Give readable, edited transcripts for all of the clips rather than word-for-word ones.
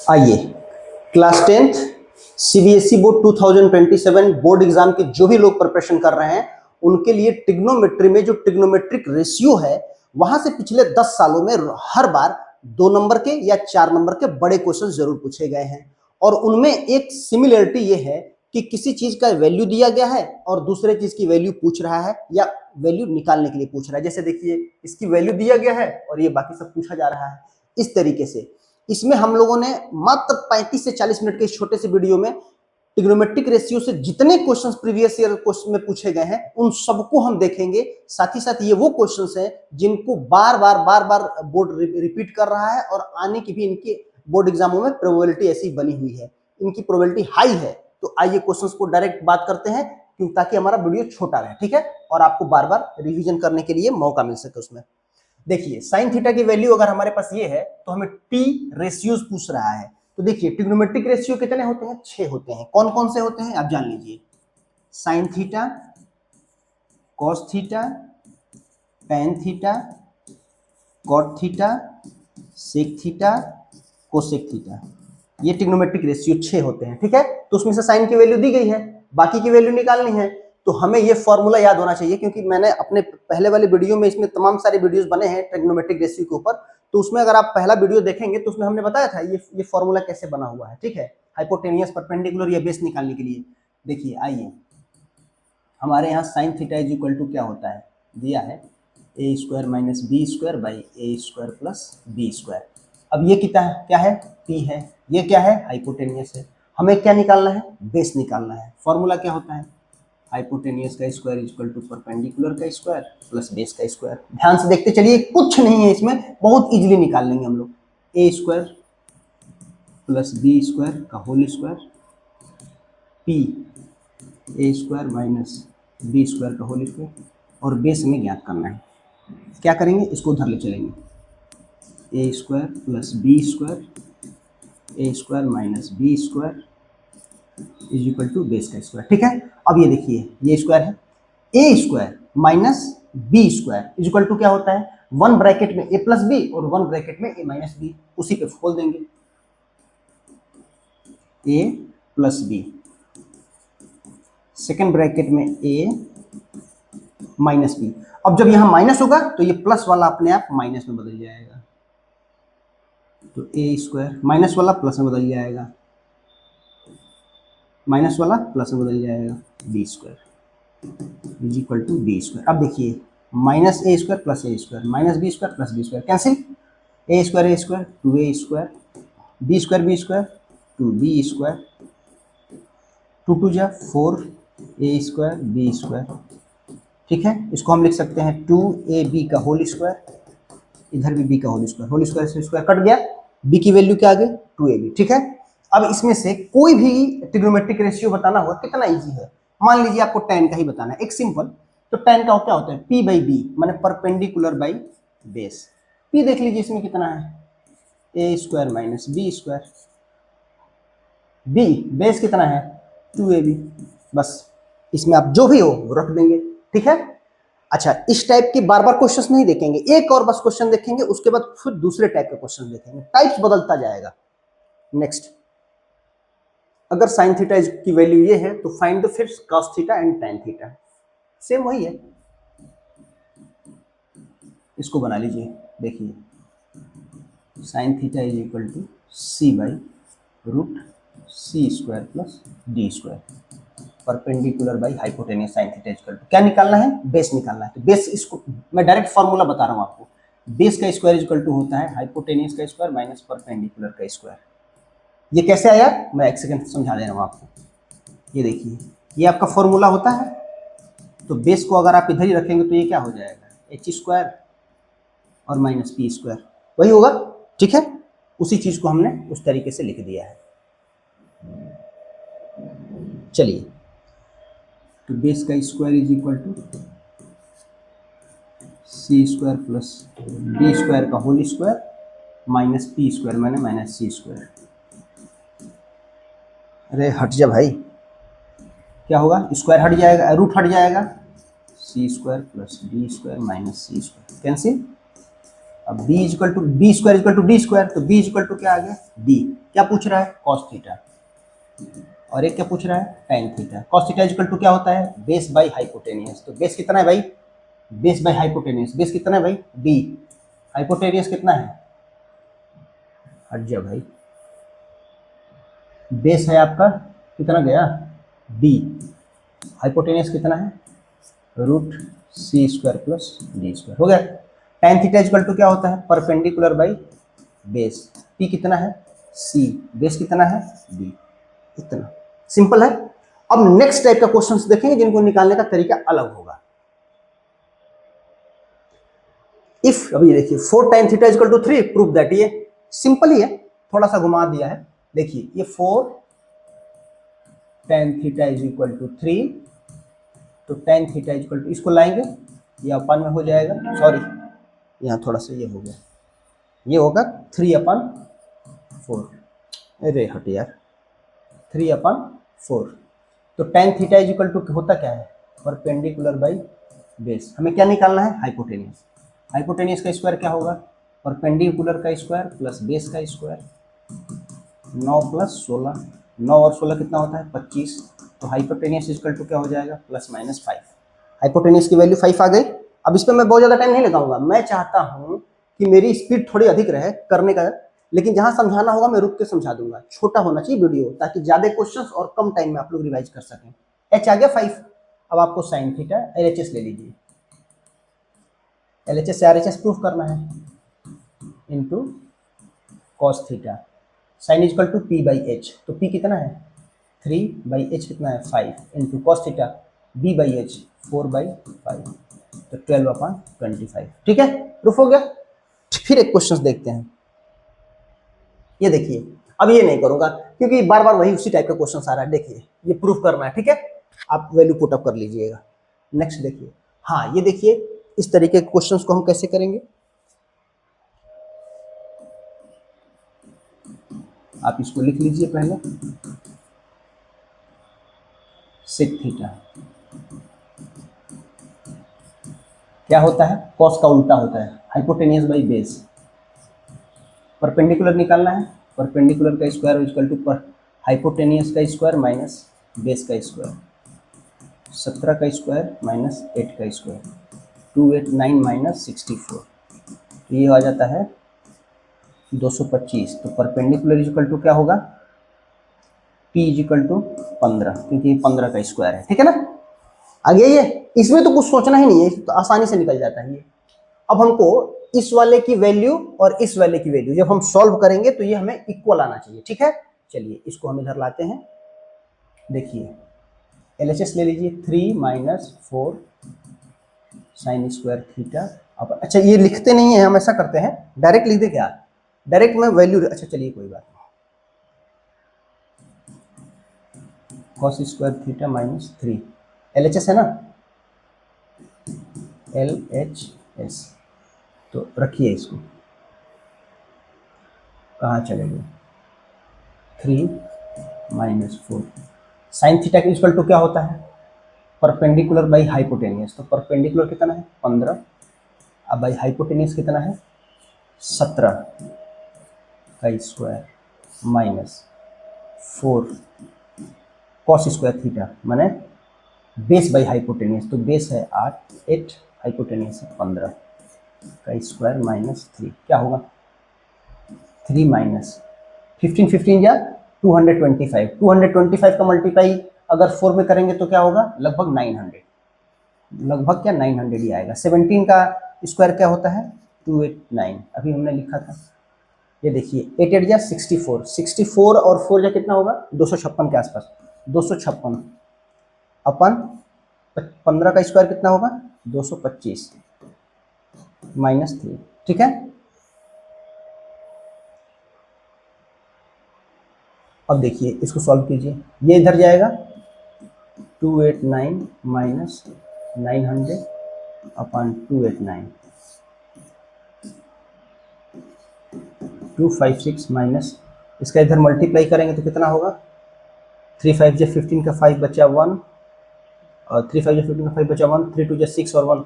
आइए, class 10th CBSE board 2027 board exam के जो भी लोग प्रिपरेशन कर रहे हैं उनके लिए ट्रिग्नोमेट्री में जो ट्रिग्नोमेट्रिक रेशियो है वहां से पिछले 10 सालों में हर बार 2 नंबर के या 4 नंबर के बड़े क्वेश्चन जरूर पूछे गए हैं। और उनमें एक सिमिलरिटी ये है कि किसी चीज का वैल्यू दिया गया है और दूसरे चीज की वैल्यू पूछ रहा है या वैल्यू निकालने के लिए पूछ रहा है। जैसे देखिए, इसकी वैल्यू दिया गया है और ये बाकी सब पूछा जा रहा है। इस तरीके से इसमें हम लोगों ने मात्र 35 से 40 मिनट के इस छोटे से वीडियो में ट्रिग्नोमेट्रिक रेशियो से जितने क्वेश्चंस प्रीवियस ईयर क्वेश्चन में पूछे गए हैं उन सबको हम देखेंगे। साथ ही साथ ये वो क्वेश्चंस हैं जिनको बार बार बोर्ड रिपीट कर रहा है और आने की भी इनके बोर्ड एग्जामों में प्रोबेबिलिटी ऐसी बनी हुई है, इनकी प्रोबेबिलिटी हाई है। तो आइए क्वेश्चंस को डायरेक्ट बात करते हैं क्योंकि ताकि हमारा वीडियो छोटा रहे, ठीक है, और आपको बार बार रिविजन करने के लिए मौका मिल सके उसमें। देखिए, साइन थीटा की वैल्यू अगर हमारे पास ये है तो हमें टी रेशियोज पूछ रहा है। तो देखिए, ट्रिग्नोमेट्रिक रेशियो कितने होते हैं? 6 होते हैं। कौन कौन से होते हैं आप जान लीजिए। Sine theta, cos theta, tan theta, cot theta, sec theta, cosec theta, ये ट्रिग्नोमेट्रिक रेशियो 6 होते हैं, ठीक है। तो उसमें से साइन की वैल्यू दी गई है, बाकी की वैल्यू निकालनी है। तो हमें ये फॉर्मूला याद होना चाहिए क्योंकि मैंने अपने पहले वाले वीडियो में इसमें तमाम सारे वीडियोस बने हैं ट्रिग्नोमेट्रिक रेशियो के ऊपर। तो उसमें अगर आप पहला वीडियो देखेंगे तो उसमें हमने बताया था ये फॉर्मूला कैसे बना हुआ है, ठीक है, हाइपोटेनियस, परपेंडिकुलर या बेस निकालने के लिए। देखिए, आइए, हमारे यहाँ sine theta is equal to क्या होता है, दिया है A square minus B square by A square plus B square. अब ये क्या है? पी है। ये क्या है? हाइपोटेनियस है। हमें क्या निकालना है? बेस निकालना है। फॉर्मूला क्या होता है? हाइपोटेनियस का स्क्वायर इक्वल टू परपेंडिकुलर का स्क्वायर प्लस बेस का स्क्वायर। ध्यान से देखते चलिए, कुछ नहीं है इसमें, बहुत इजीली निकाल लेंगे हम लोग। A square plus B square का whole square, P A square minus B square का होल स्क्वायर, और बेस हमें ज्ञात करना है। क्या करेंगे? इसको उधर ले चलेंगे। A square plus B square, A square minus B square is equal to base का स्क्वायर, ठीक है। अब ये देखिए, ये स्क्वायर है, A square minus B square is equal to क्या होता है? 1 ब्रैकेट में ए प्लस बी और 1 ब्रैकेट में ए माइनस बी, उसी पे खोल देंगे। ए प्लस बी, सेकेंड ब्रैकेट में ए माइनस बी। अब जब यहां माइनस होगा तो ये प्लस वाला अपने आप माइनस में बदल जाएगा, तो ए स्क्वायर माइनस वाला प्लस में बदल जाएगा, माइनस वाला प्लस में बदल जाएगा, B square is equal to B square. अब देखिए, minus A square plus A square minus B square plus B square cancel, A square 2 A square, B square 2 B square, 2 2 जा 4 ए स्क्वायर बी स्क्वायर, ठीक है। इसको हम लिख सकते हैं 2 ए बी का होल स्क्वायर, इधर भी बी का होल स्क्वायर से स्क्वायर कट गया, बी की वैल्यू क्या आ गई? 2 ए बी, ठीक है। अब इसमें से कोई भी ट्रिग्नोमेट्रिक रेशियो बताना होगा कितना इजी है। मान लीजिए आपको tan का ही बताना है, एक सिंपल, तो tan का क्या होता है? p बाई बी, माने परपेंडिकुलर बाई बेस। p देख लीजिए इसमें कितना है? A square minus B square, B base कितना है? 2ab। बस इसमें आप जो भी हो वो रख देंगे, ठीक है। अच्छा, इस टाइप के बार बार क्वेश्चंस नहीं देखेंगे, एक और बस क्वेश्चन देखेंगे, उसके बाद फिर दूसरे टाइप के क्वेश्चन देखेंगे, टाइप्स बदलता जाएगा। नेक्स्ट, अगर साइन थीटा की वैल्यू ये है तो फाइंड द फिर cos theta and tan theta, same वही है। इसको बना लीजिए, देखिए, sine theta is equal to C by root C square plus D square, perpendicular by hypotenuse sine theta equal to क्या निकालना है? बेस निकालना है। तो बेस, इसको मैं डायरेक्ट फॉर्मूला बता रहा हूँ आपको, बेस का स्क्वायर इक्वल टू होता है हाइपोटेनियस का स्क्वायर माइनस परपेंडिकुलर का स्क्वायर। ये कैसे आया मैं एक सेकंड समझा दे रहा हूँ आपको। ये देखिए, ये आपका फॉर्मूला होता है, तो बेस को अगर आप इधर ही रखेंगे तो ये क्या हो जाएगा? एच स्क्वायर और माइनस पी स्क्वायर, वही होगा, ठीक है। उसी चीज को हमने उस तरीके से लिख दिया है। चलिए, तो बेस का square is equal to C square plus D square का whole square minus P square माने माइनस सी स्क्वायर। अरे हट जा भाई, क्या होगा? स्क्वायर हट जाएगा, रूट हट जाएगा, C square plus D square minus C square cancel, अब b equal to B square equal to D square, तो b इक्वल टू क्या आ गया d। क्या पूछ रहा है cos थीटा, और एक क्या पूछ रहा है tan theta. cos theta equal to क्या होता है बेस बाई हाइपोटेनियस। तो बेस कितना है भाई, बेस बाई हाइपोटेनियस, बेस कितना है भाई d, हाइपोटेनियस कितना है, हट जा भाई, बेस है आपका कितना गया d, हाइपोटेनियस कितना है root C square plus D square, हो गया। tan थीटा इक्वल टू क्या होता है परपेंडिकुलर बाई बेस, p कितना है c, बेस कितना है d, इतना सिंपल है। अब नेक्स्ट टाइप का क्वेश्चंस देखेंगे जिनको निकालने का तरीका अलग होगा। इफ अभी देखिए 4 tan theta equal to 3 prove that, ये सिंपल ही है, थोड़ा सा घुमा दिया है। देखिए ये 4 tan theta is equal to 3, तो tan थीटा इक्वल टू इसको लाएंगे ये अपन में हो जाएगा, सॉरी यहाँ थोड़ा सा ये हो गया, ये होगा 3/4, अरे हट यार 3/4। तो tan theta is equal to होता क्या है परपेंडिकुलर बाई बेस। हमें क्या निकालना है हाइपोटेनियस, हाइपोटेनियस का स्क्वायर क्या होगा परपेंडिकुलर का स्क्वायर प्लस बेस का स्क्वायर, 9 + 16, 9 और 16 कितना होता है 25, तो हाइपोटेनियस इक्वल टू क्या हो जाएगा +-5। हाइपोटेनियस की वैल्यू 5 आ गई। अब इस पर मैं बहुत ज़्यादा टाइम नहीं लगाऊंगा, मैं चाहता हूँ कि मेरी स्पीड थोड़ी अधिक रहे करने का, लेकिन जहाँ समझाना होगा मैं रुक के समझा दूंगा, छोटा होना चाहिए वीडियो ताकि ज़्यादा क्वेश्चंस और कम टाइम में आप लोग रिवाइज कर सकें। एच आ गया 5, अब आपको साइन थीटा LHS ले लीजिए, LHS से RHS प्रूफ करना है into cos theta, sine equal to p/h, तो p कितना है 3/h कितना है 5 इंटू कॉस थीटा b/h 4/5, तो 12/25। ठीक है प्रूफ हो गया। फिर एक क्वेश्चन देखते हैं, ये देखिए, अब ये नहीं करूंगा क्योंकि बार बार वही उसी टाइप का क्वेश्चन आ रहा है। देखिए ये प्रूफ करना है, ठीक है, आप वैल्यू पुट अप कर लीजिएगा। नेक्स्ट देखिए, हाँ ये देखिए इस तरीके के क्वेश्चंस को हम कैसे करेंगे, आप इसको लिख लीजिए पहले, सेक थीटा क्या होता है कॉस का उल्टा होता है हाइपोटेनियस बाई बेस, परपेंडिकुलर निकालना है, परपेंडिकुलर का स्क्वायर इक्वल टू पर हाइपोटेनियस का स्क्वायर माइनस बेस का स्क्वायर, 17 का स्क्वायर माइनस 8 का स्क्वायर, 289 - 64, तो ये आ जाता है 225। तो परपेंडिकुलर इक्वल टू क्या होगा p इक्वल टू 15, क्योंकि ये 15 का स्क्वायर है, ठीक है ना। आगे ये इसमें तो कुछ सोचना ही नहीं है, तो आसानी से निकल जाता है ये। अब हमको इस वाले की वैल्यू और इस वाले की वैल्यू जब हम सॉल्व करेंगे तो ये हमें इक्वल आना चाहिए, ठीक है। चलिए इसको हम इधर लाते हैं, देखिए LHS ले लीजिए 3 - 4 साइन स्क्वायर थीटा। अब अच्छा ये लिखते नहीं है, हम ऐसा करते हैं डायरेक्ट लिख दे क्या, डायरेक्ट में वैल्यू, अच्छा चलिए कोई बात नहीं, cos स्क्वायर थीटा -3 LHS है ना, LHS, तो रखिए इसको, कहाँ चले गए 3 - 4 साइन थीटा के इक्वल टू क्या होता है परपेंडिकुलर बाई हाइपोटेनियस, तो परपेंडिकुलर कितना है 15, अब बाई हाइपोटेनियस कितना है 17 का square minus 4 cos square theta माने बेस बाई हाइपोटेनियस, तो बेस है 8 हाइपोटेनियस है 15 का स्क्वायर -3, क्या होगा 3 माइनस 15 15 या 225, 225 का मल्टीप्लाई अगर 4 में करेंगे तो क्या होगा लगभग 900, लगभग क्या 900 ही आएगा। 17 का स्क्वायर क्या होता है 289, अभी हमने लिखा था, ये देखिए 8 8 या 64, 64 और 4 या कितना होगा 256 के आसपास, 256 अपन 15 का स्क्वायर कितना होगा 225 -3, ठीक है। अब देखिए इसको सॉल्व कीजिए, ये इधर जाएगा 289 माइनस 900 अपॉन 289, 256 माइनस इसका इधर मल्टीप्लाई करेंगे तो कितना होगा 3 5 या 15 का 5 बचा 1, और 3 5 या 15 का 5 बचा 1, 3 2 या 6 और 1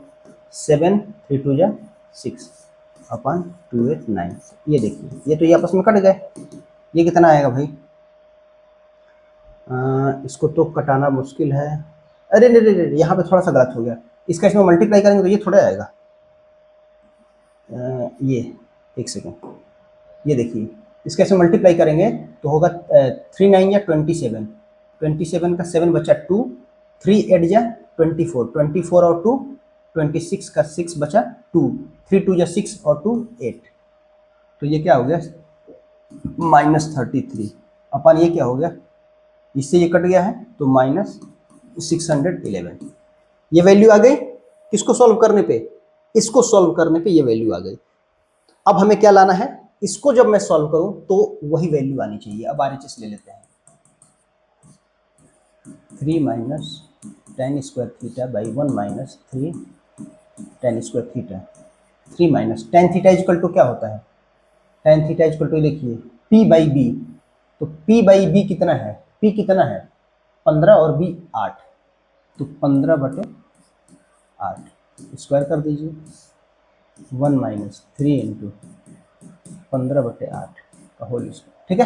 7, 3 2 या 6, अपन 289। ये देखिए, ये तो ये आपस में कट गए। ये कितना आएगा भाई? इसको तो कटाना मुश्किल है। अरे नहीं नहीं, यहाँ पे थोड़ा सा गलत हो गया। इसका इसमें मल्टीप्लाई करेंगे तो ये थोड़ा आएगा। ये एक सेकेंड, ये देखिए, इसका इसमें मल्टीप्लाई करेंगे तो होगा 3 9 या 27। 27 का 7 बचा 2, 3 8 जा 24, 24 और 2 26 का 6 बचा 2, 3 2 जा 6 और 2 8। तो ये क्या हो गया? -33। अपन ये क्या हो गया? इससे ये कट गया है तो -611। ये वैल्यू आ गई किसको सॉल्व करने पे? इसको सॉल्व करने पे ये वैल्यू आ गई। अब हमें क्या लाना है? इसको जब मैं सॉल्व करूं तो वही वैल्यू आनी चाहिए। अब RHS ले लेते हैं। 3 minus tan square theta by 1 minus 3 tan square theta. 3 minus tan theta equal to क्या होता है? tan थीटा इक्वल टू देखिए P बाई बी। तो P बाई बी कितना है? P कितना है? 15 और B 8। तो 15/8 स्क्वायर कर दीजिए। 1 माइनस 3 इंटू 15/8 का होल स्क्वायर। ठीक है,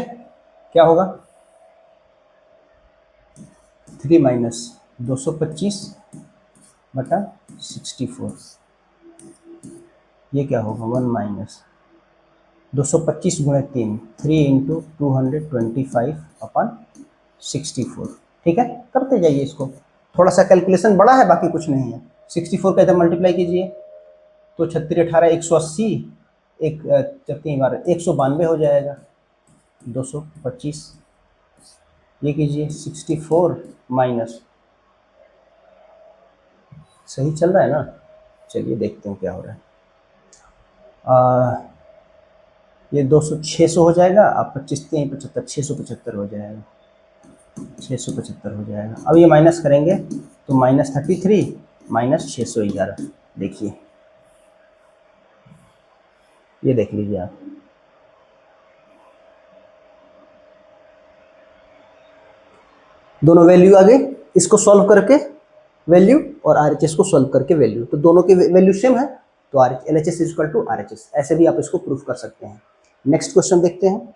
क्या होगा? 3 माइनस 225/64। ये क्या होगा? 1 माइनस 225 गुणे 3, 3 इंटू 225/64। ठीक है, करते जाइए इसको। थोड़ा सा कैलकुलेशन बड़ा है, बाकी कुछ नहीं है। 64 का इधर मल्टीप्लाई कीजिए तो 36 18 180, एक 3 बार 192 हो जाएगा। 225 ये कीजिए 64 माइनस, सही चल रहा है ना? चलिए देखते हैं क्या हो रहा है। ये 600 हो जाएगा। आप 25 3 75 675 हो जाएगा। 675 हो जाएगा। अब ये माइनस करेंगे तो -33 माइनस 611। देखिए, ये देख लीजिए आप। दोनों वैल्यू आ गई। इसको सॉल्व करके वैल्यू और RHS को सॉल्व करके वैल्यू, तो दोनों की वैल्यू सेम है तो LHS इक्वल टू RHS। ऐसे भी आप इसको प्रूफ कर सकते हैं। नेक्स्ट क्वेश्चन देखते हैं।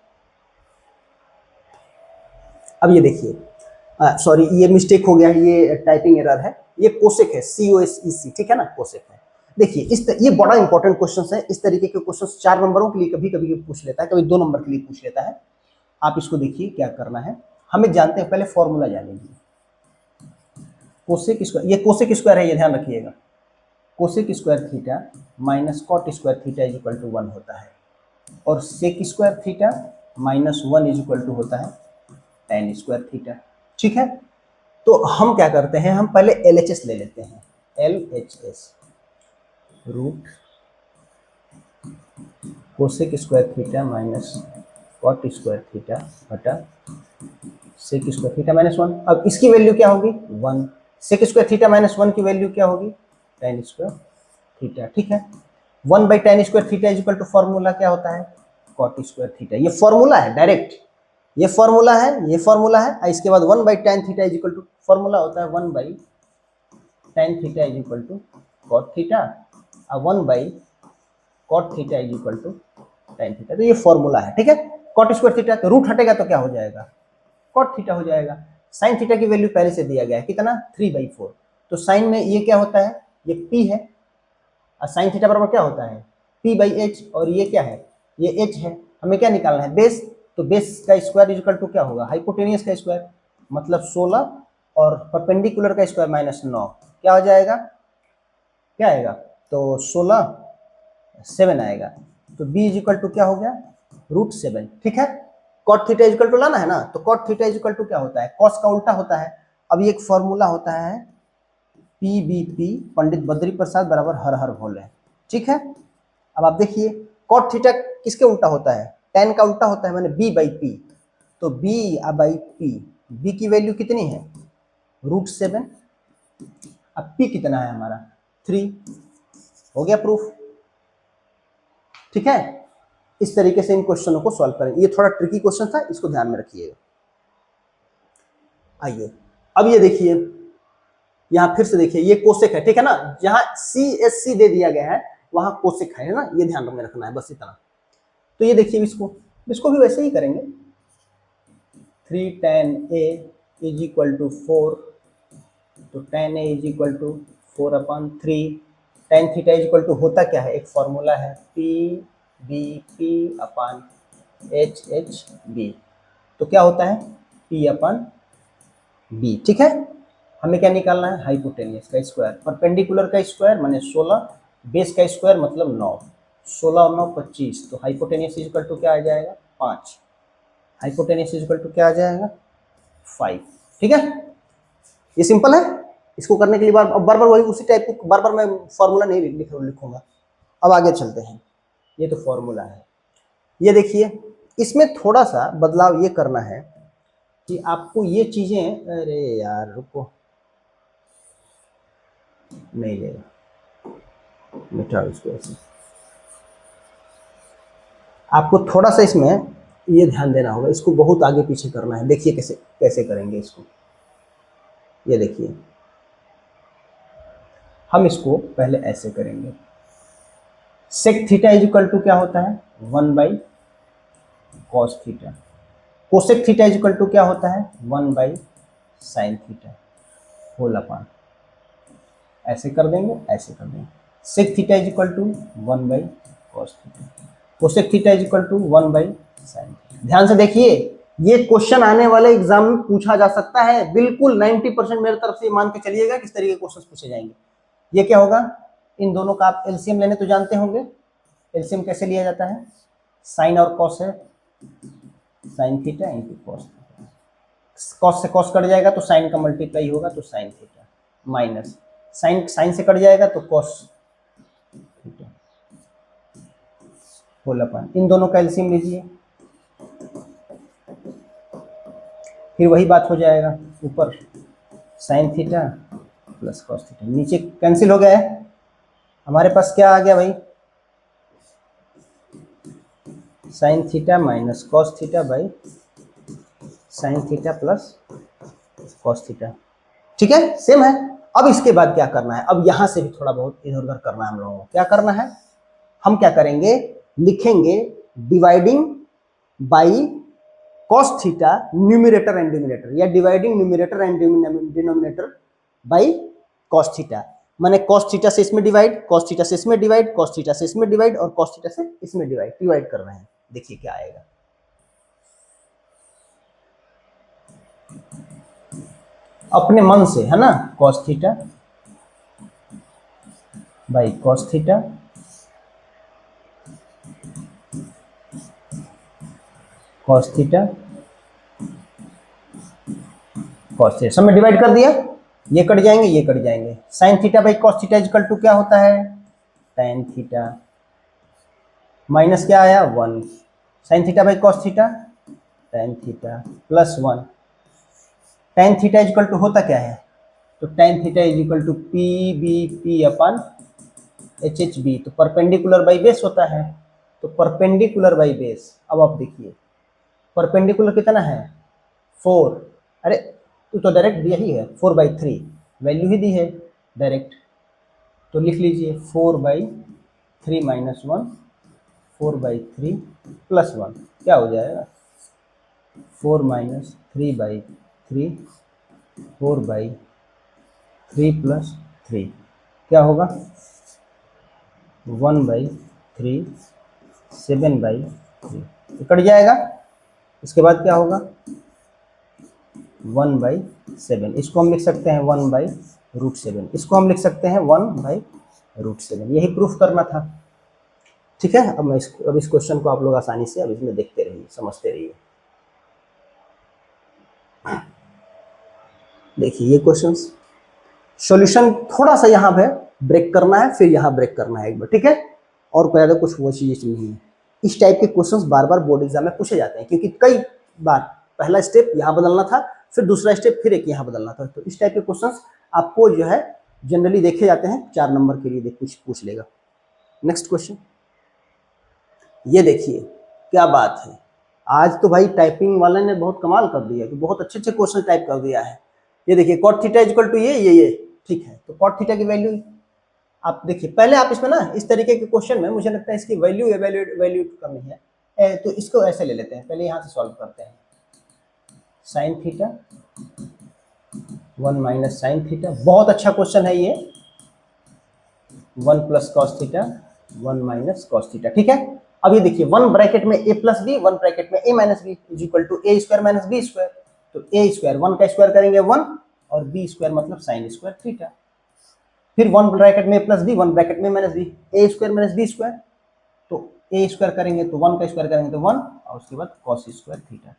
अब ये देखिए, सॉरी ये मिस्टेक हो गया, ये टाइपिंग एरर है। ये कोसेक है, COSEC, ठीक है ना, कोसेक है। देखिए ये बड़ा इंपॉर्टेंट क्वेश्चन है। इस तरीके के क्वेश्चन 4 नंबरों के लिए कभी कभी पूछ लेता है, कभी 2 नंबर के लिए पूछ लेता है। आप इसको देखिए क्या करना है। हमें जानते हैं, पहले फॉर्मूला जानेंगे। कोसेक स्क्वायर, ये कोसेक स्क्वायर है, ये ध्यान रखिएगा। Cosec square theta minus cot square theta is equal to 1 होता है, और sec square theta minus 1 is equal to होता है tan स्क्वायर थीटा। ठीक है, तो हम क्या करते हैं, हम पहले LHS ले लेते हैं। LHS root cosec square theta minus cot square theta बटा सेक स्क्वायर थीटा माइनस 1। अब इसकी वैल्यू क्या होगी? 1। सेक स्क्वायर थीटा माइनस 1 की वैल्यू क्या होगी? tan square theta. ठीक है, 1 by tan square theta is equal to formula क्या होता है? Cot square theta. ये फॉर्मूला है डायरेक्ट, ये फॉर्मूला है, ये फॉर्मूला है। इसके बाद 1 by tan theta is equal to formula होता है 1 by tan theta is equal to cot theta, और 1 by cot theta is equal to tan theta. तो ये फॉर्मूला है। ठीक है, कॉट स्क्वायर थीटा तो रूट हटेगा तो क्या हो जाएगा? कॉट थीटा हो जाएगा। साइन थीटा की वैल्यू पहले से दिया गया है, कितना? 3/4। तो साइन में ये क्या होता है? ये P है, और साइन थीटा बराबर क्या होता है? P/h, और ये क्या है? ये h है। हमें क्या निकालना है? बेस। तो बेस का स्क्वायर इक्वल टू क्या होगा? हाइपोटेनियस का स्क्वायर, मतलब 16, और परपेंडिकुलर का स्क्वायर -9। क्या हो जाएगा? क्या आएगा? तो 16 7 आएगा। तो b इक्वल टू क्या हो गया? √7। ठीक है, कॉट थीटा इक्वल टू लाना है ना, तो कॉट थीटा इक्वल टू क्या होता है? कॉस का उल्टा होता है। अब ये एक फॉर्मूला होता है PBP, पंडित बद्री प्रसाद बराबर हर हर भोले। ठीक है, अब आप देखिए कॉट थीटा किसके उल्टा होता है? tan का उल्टा होता है, मैंने B/P। तो B/P, B की वैल्यू कितनी है? √7। अब P कितना है हमारा? 3। हो गया प्रूफ। ठीक है, इस तरीके से इन क्वेश्चनों को सॉल्व करें। ये थोड़ा ट्रिकी क्वेश्चन था, इसको ध्यान में रखिएगा। आइए अब ये देखिए, यहां फिर से देखिए, ये कोसेक है, ठीक है ना। जहां CSC दे दिया गया है, वहां कोसेक है ना, ये ध्यान में रखना है बस इतना। तो ये देखिए इसको इसको भी वैसे ही करेंगे। 3 tan a is equal to 4, तो tan a is equal to 4/3। tan theta is equal to होता क्या है, एक फॉर्मूला है P B P upon H H B. तो क्या होता है पी अपन बी, ठीक है। हमें क्या निकालना है, हाइपोटेनियस का स्क्वायर, परपेंडिकुलर का स्क्वायर माने 16, बेस का स्क्वायर मतलब 9, 16 और 9 25, तो हाइपोटेनियस इज इक्वल टू क्या आ जाएगा 5, हाइपोटेनियस इज इक्वल टू क्या आ जाएगा 5, ठीक है। ये सिंपल है। इसको करने के लिए बार बार वही उसी टाइप को बार बार मैं फॉर्मूला नहीं लिखूंगा। अब आगे चलते हैं, ये तो फॉर्मूला है। ये देखिए इसमें थोड़ा सा बदलाव ये करना है कि आपको ये चीजें, अरे यार रुको, नहीं लेगा, मिटाओ इसको ऐसे। आपको थोड़ा सा इसमें ये ध्यान देना होगा, इसको बहुत आगे पीछे करना है। देखिए कैसे कैसे करेंगे इसको। ये देखिए हम इसको पहले ऐसे करेंगे, sec theta is equal to क्या होता है 1 cos theta, cosec theta is equal to क्या होता है 1 साइन थीटा होल अपान, ऐसे कर देंगे ऐसे कर देंगे। Sec theta is equal to 1 cos theta, cosec theta is equal to 1 sine theta. ध्यान से देखिए ये क्वेश्चन आने वाले एग्जाम में पूछा जा सकता है, बिल्कुल 90% मेरी तरफ से मान के चलिएगा किस तरीके के क्वेश्चन पूछे जाएंगे। ये क्या होगा, इन दोनों का आप एलसीएम लेने तो जानते होंगे, एलसीएम कैसे लिया जाता है, साइन और कॉस है, sine theta into cos, cos से कॉस कट जाएगा तो साइन का मल्टीप्लाई होगा तो sine theta, minus sine sine से कट जाएगा तो कॉस थीटा होल अपन, इन दोनों का एलसीएम लीजिए, फिर वही बात हो जाएगा ऊपर sine theta plus cos theta, नीचे कैंसिल हो गया है, हमारे पास क्या आ गया भाई sign theta minus cos theta by sine theta plus cos theta, ठीक है सेम है। अब इसके बाद क्या करना है, अब यहां से भी थोड़ा बहुत इधर उधर करना है हम लोगों को। क्या करना है, हम क्या करेंगे, लिखेंगे dividing by cos theta numerator and denominator, या dividing numerator and denominator by cos theta, माने कॉस थीटा से इसमें डिवाइड, कॉस थीटा से इसमें डिवाइड, कॉस थीटा से इसमें डिवाइड और कॉस थीटा से इसमें डिवाइड कर रहे हैं। देखिए क्या आएगा, अपने मन से है ना, cos theta by cos theta cos theta cos theta, सब में डिवाइड कर दिया, ये कट जाएंगे ये कट जाएंगे, sine theta by cos theta equal to क्या होता है tan थीटा, माइनस क्या आया 1, sine theta by cos theta tan theta plus 1, tan theta equal to होता क्या है, तो tan theta is equal to P B P upon H H B, तो परपेंडिकुलर बाई बेस होता है, तो परपेंडिकुलर बाई बेस। अब आप देखिए परपेंडिकुलर कितना है 4, अरे तो डायरेक्ट दिया ही है 4/3, वैल्यू ही दी है डायरेक्ट, तो लिख लीजिए 4/3 माइनस 1 4/3 प्लस 1, क्या हो जाएगा 4 माइनस 3/3 4/3 प्लस 3, क्या होगा 1/3 7/3, कट जाएगा। इसके बाद क्या होगा 1/7, इसको हम लिख सकते हैं 1/√7, इसको हम लिख सकते हैं 1/√7, यही प्रूफ करना था। ठीक है, अब इस क्वेश्चन को आप लोग आसानी से अब इसमें देखते रहिए, समझते रहिए। देखिए ये क्वेश्चंस सॉल्यूशन थोड़ा सा यहाँ पे ब्रेक करना है, फिर यहाँ ब्रेक करना है एक बार, ठीक है, और ज़्यादा कुछ वो चीज़ नहीं है। इस टाइप के क्वेश्चंस बार बार बोर्ड एग्जाम में पूछे जाते हैं, क्योंकि कई बार पहला स्टेप यहाँ बदलना था, फिर दूसरा स्टेप फिर एक यहाँ बदलना था, तो इस टाइप के क्वेश्चंस आपको जो है जनरली देखे जाते हैं 4 नंबर के लिए कुछ पूछ लेगा। नेक्स्ट क्वेश्चन, ये देखिए क्या बात है, आज तो भाई टाइपिंग वाले ने बहुत कमाल कर दिया, तो बहुत अच्छे अच्छे क्वेश्चन टाइप कर दिया है। ये देखिए cot थीटा इक्वल टू ये ठीक है, तो cot थीटा की वैल्यू आप देखिए पहले आप इसमें ना इस तरीके के क्वेश्चन में मुझे लगता है इसकी वैल्यू एवेल्यूट करनी है, तो इसको ऐसे ले लेते हैं, पहले यहाँ से सॉल्व करते हैं। Sine theta 1 minus sine theta, बहुत अच्छा क्वेश्चन है ये। 1 plus cos theta 1 minus cos theta, ठीक है। अब ये देखिए 1 ब्रैकेट में a प्लस बी, 1 ब्रैकेट में a minus B is equal to a square minus b square. तो a स्क्वायर 1 का स्क्वायर करेंगे 1 और b स्क्वायर मतलब साइन स्क्वायर थीटा। फिर 1 ब्रैकेट में a प्लस बी, 1 ब्रैकेट में minus B, a square minus b square. तो a square करेंगे तो 1 का स्क्वायर करेंगे तो 1 और उसके बाद cos square theta.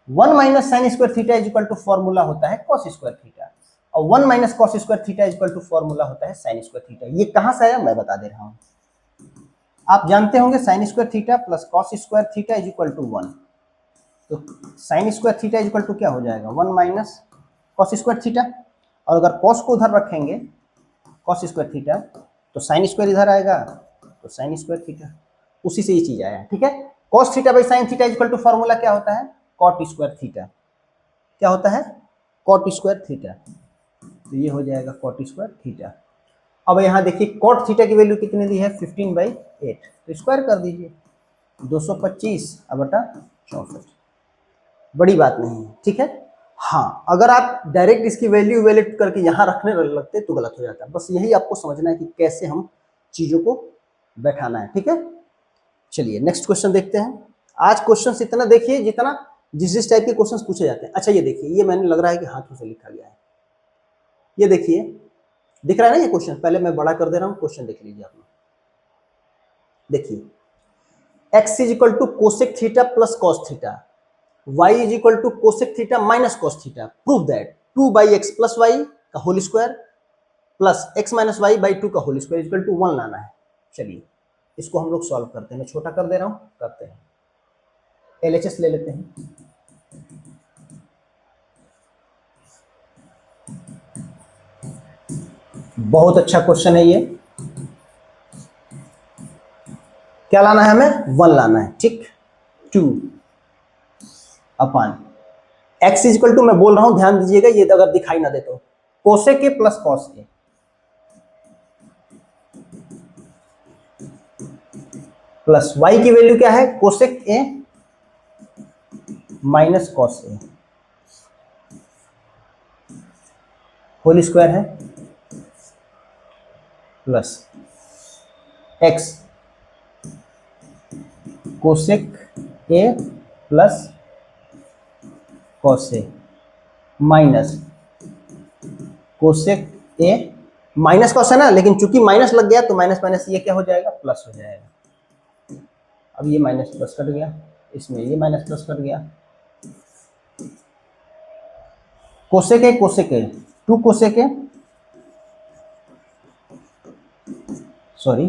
1 minus sine square theta is equal to formula होता है कॉस स्क्वायर थीटा, और 1 minus cos square theta is equal to formula होता है साइन स्क्वायर थीटा। ये कहां से आया मैं बता दे रहा हूं। आप जानते होंगे sine square theta plus cos square theta is equal to 1। तो sine square theta is equal to क्या हो जाएगा 1 माइनस कॉस स्क्वायर थीटा, और अगर कॉस को उधर रखेंगे कॉस स्क्वायर थीटा तो साइन स्क्वायर इधर आएगा तो साइन स्क्वायर थीटा, उसी से ये चीज आया है, ठीक है। Cos theta by sine theta is equal to formula क्या होता है कॉट स्क्वायर थीटा। क्या होता है कॉट स्क्वायर थीटा, तो ये हो जाएगा कॉट स्क्वायर थीटा। अब यहाँ देखिए कॉट थीटा की वैल्यू कितनी दी है 15/8, तो स्क्वायर कर दीजिए 225 बटा 64, बड़ी बात नहीं है, ठीक है। हाँ अगर आप डायरेक्ट इसकी वैल्यू इवेल्यूएट करके यहाँ रखने लगते तो गलत हो जाता है। बस यही आपको समझना है कि कैसे हम चीजों को बैठाना है, ठीक है। चलिए नेक्स्ट क्वेश्चन देखते हैं। आज क्वेश्चन इतना देखिए जितना जिस टाइप के क्वेश्चन पूछे जाते हैं। अच्छा ये देखिए, ये मैंने लग रहा है कि हाथों से लिखा गया है। ये देखिए दिख रहा है ना ये क्वेश्चन, पहले मैं बड़ा कर दे रहा हूँ, क्वेश्चन देख लीजिए आप लोग। देखिए x is equal to cosec theta plus cos theta, y is equal to cosec theta minus cos theta, prove that 2/x plus Y का whole square plus x minus Y by 2 का whole square equal to 1 लाना है। चलिए इसको हम लोग solve करते हैं, मैं छोटा कर दे रहा हूँ, करते हैं। LHS ले लेते हैं। बहुत अच्छा क्वेश्चन है ये। क्या लाना है हमें 1 लाना है, ठीक। 2 अपान x इज इक्वल टू, मैं बोल रहा हूं ध्यान दीजिएगा, ये अगर दिखाई ना दे तो cosec A plus cos A plus y की वैल्यू क्या है cosec A minus cos A whole square है plus x cosec A plus cos A minus cosec A minus cos है ना, लेकिन चूंकि माइनस लग गया तो माइनस माइनस ये क्या हो जाएगा प्लस हो जाएगा। अब ये माइनस प्लस कट गया, इसमें ये माइनस प्लस कट गया। कोसेक है 2 कोसेक है, सॉरी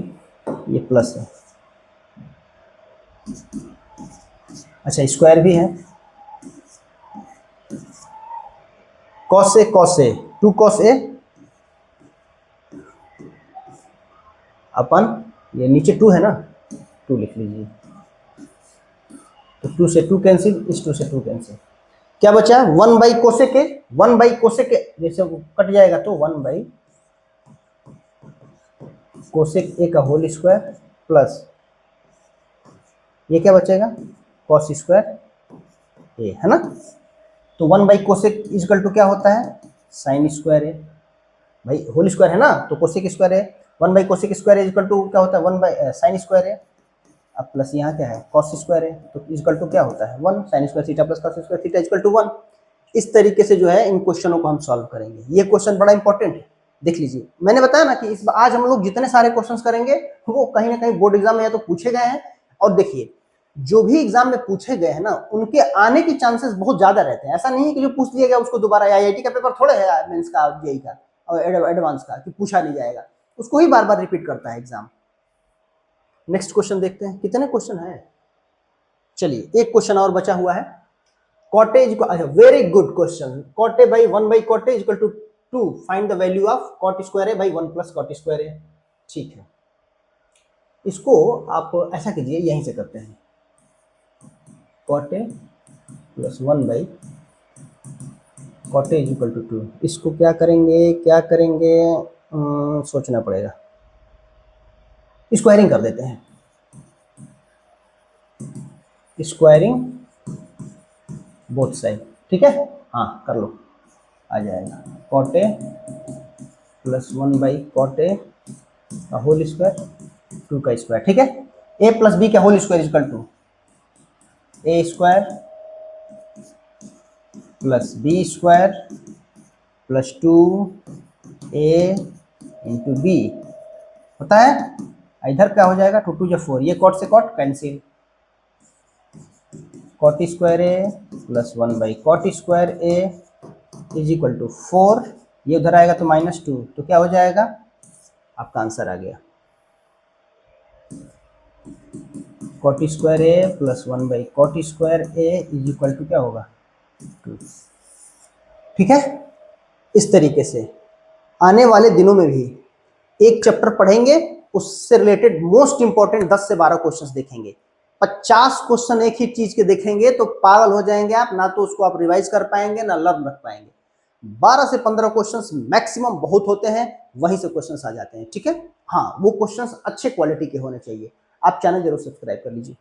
ये प्लस है, अच्छा स्क्वायर भी है। कॉस ए 2 कॉस ए अपन ये नीचे 2 है ना 2 लिख लीजिए, तो 2 से 2 कैंसिल, इस 2 से 2 कैंसिल, क्या बचा 1 by cosec A, 1 by cosec ए जैसे वो कट जाएगा तो 1 बाई कोसेक ए का होल स्क्वायर प्लस ये क्या बचेगा कॉस स्क्वायर ए, है ना। तो 1 बाई कोसेक इजकल टू क्या होता है साइन स्क्वायर ए, भाई होल स्क्वायर है ना तो कोसेक स्क्वायर है। 1 by cosec square is equal to क्या होता है 1 बाई साइन स्क्वायर है, अब प्लस यहाँ क्या है कॉस स्क्वायर है, तो इजकल टू क्या होता है 1 sine square theta plus cos square theta is equal to 1। इस तरीके से जो है इन क्वेश्चनों को हम सॉल्व करेंगे। ये क्वेश्चन बड़ा इंपॉर्टेंट है, देख लीजिए। मैंने बताया ना कि इस आज हम लोग जितने सारे क्वेश्चंस करेंगे वो कहीं ना कहीं बोर्ड एग्जाम में या तो पूछे गए हैं, और देखिए जो भी एग्जाम में पूछे गए हैं ना उनके आने के चांसेस बहुत ज्यादा रहते हैं। ऐसा नहीं है कि जो पूछ लिया गया उसको दोबारा, IIT का पेपर थोड़े है मेंस का जेईई का और एडवांस का कि पूछा नहीं जाएगा, उसको ही बार बार रिपीट करता है एग्जाम। नेक्स्ट क्वेश्चन देखते हैं, कितने क्वेश्चन है। चलिए एक क्वेश्चन और बचा हुआ है। कॉटेज को, अच्छा very good question, cot A by 1 by cot A equal to 2, find the value of cot square A by 1 plus cot square A. ठीक है, इसको आप ऐसा कीजिए, यहीं से करते हैं, cot A plus 1 by cot A is equal to 2। इसको क्या करेंगे सोचना पड़ेगा। स्क्वायरिंग कर देते हैं, स्क्वायरिंग बोथ साइड, ठीक है। हाँ कर लो, आ जाएगा cot A plus 1/cot A का होल स्क्वायर 2 का स्क्वायर, ठीक है। ए प्लस बी का whole square equal to A square plus B square plus 2a into B होता है। इधर क्या हो जाएगा, 2 2 4, ये कॉट से cot cancel, cot square A plus 1/cot square A is equal to 4, ये उधर आएगा तो -2, तो क्या हो जाएगा, आपका आंसर आ गया cot square A plus 1/cot square A is equal to क्या होगा 2, ठीक है। इस तरीके से आने वाले दिनों में भी एक चैप्टर पढ़ेंगे, उससे रिलेटेड मोस्ट इंपॉर्टेंट 10 से 12 क्वेश्चंस देखेंगे। 50 क्वेश्चन एक ही चीज के देखेंगे तो पागल हो जाएंगे आप, ना तो उसको आप रिवाइज कर पाएंगे ना लर्न रख पाएंगे। 12 से 15 क्वेश्चंस मैक्सिमम बहुत होते हैं, वहीं से क्वेश्चंस आ जाते हैं, ठीक है। हाँ वो क्वेश्चंस अच्छे क्वालिटी के होने चाहिए। आप चैनल जरूर सब्सक्राइब कर लीजिए।